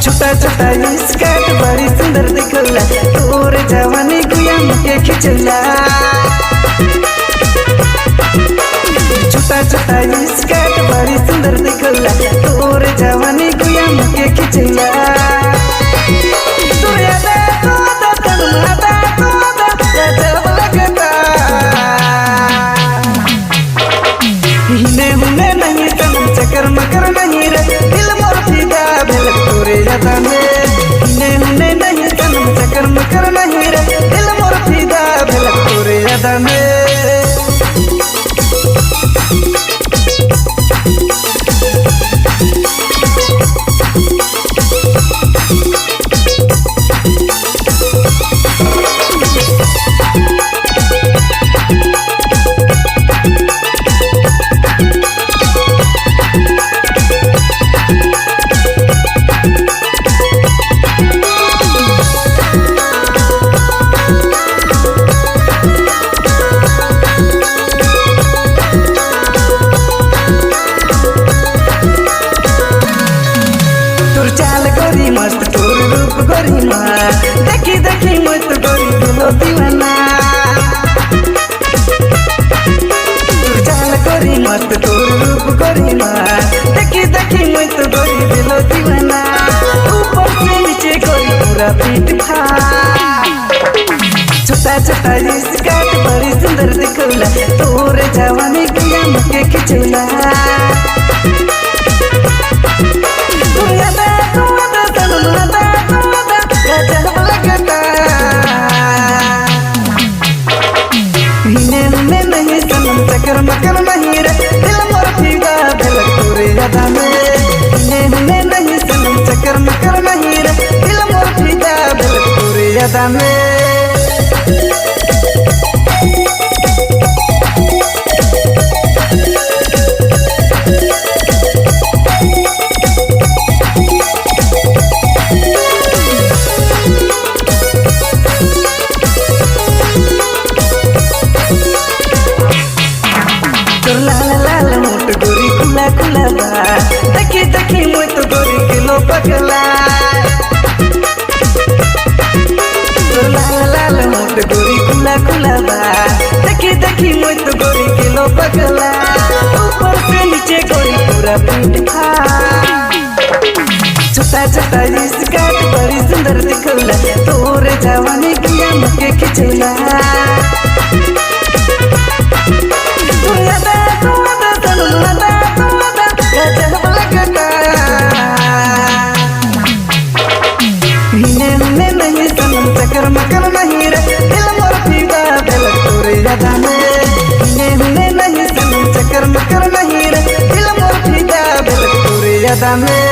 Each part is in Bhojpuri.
छोटा स्कर्ट बड़ी सुंदर दिखला, तोर जवानी गुया मुके खिंचला। छोटा स्कर्ट बड़ी सुंदर दिखला, तोर जवानी गुया मुके खिंचला। गजब लगता, हिने हुने नहीं सनम चक्कर मकर नहीं रे, दिल मोर फिदा भेल तोरे यादा में। हिने हुने नहीं सनम चक्कर मकर नहीं रे, दिल मोर फिदा भेल तोरे यादा में। मस्त तोर रूप गोरी माँ, देखी देखी मत गोरी दिलो दीवाना। तोर चाल गोरी मस्त तोर रूप गोरी माँ, देखी देखी मत गोरी दिलो दीवाना। ऊपर से नीचे गोरी पूरा पीठ फाड़, छोटा स्कर्ट बड़ी सुंदर दिखला, तोर जवानी गुया मुके खिंचला। गजब लगता, हिने हुने नहीं सनम चक्कर मकर नहीं रे, दिल मोर फिदा भेल तोरे यादा में। हिने हुने नहीं सनम चक्कर मकर नहीं रे, दिल मोर फिदा भेल तोरे यादा में। तोर लाल लाल मोट गोरी खुला खुला बा, देखी देखी मोट गोरी किलो पगला। तोर लाल लाल मोट गोरी खुला खुला बा, देखी देखी मोट गोरी किलो पगला। ऊपर से नीचे गोरी पूरा पीठ फाड़, छोटा स्कर्ट बड़ी सुंदर दिखला, तोर जवानी गुया मुके खिंचला। गजब लगता, हिने हुने नहीं सनम चक्कर मकर नहीं रे, दिल मोर फिदा भेल तोरे यादा में। हिने हुने नहीं सनम चक्कर मकर नहीं रे, दिल मोर फिदा भेल तोरे यादा में।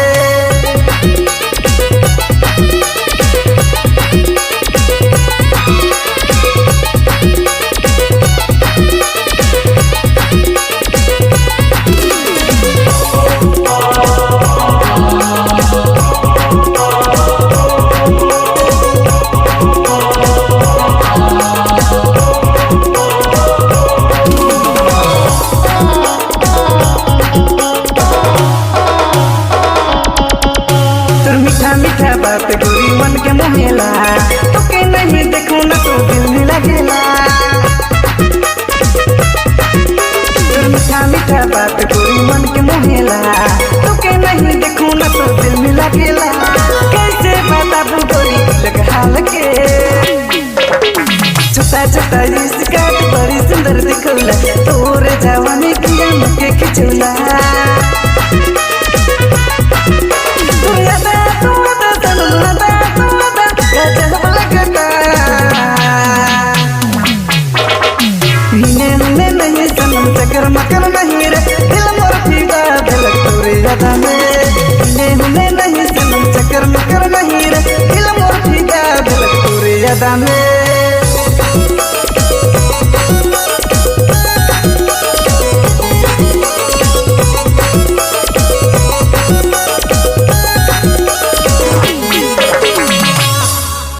गर्दा में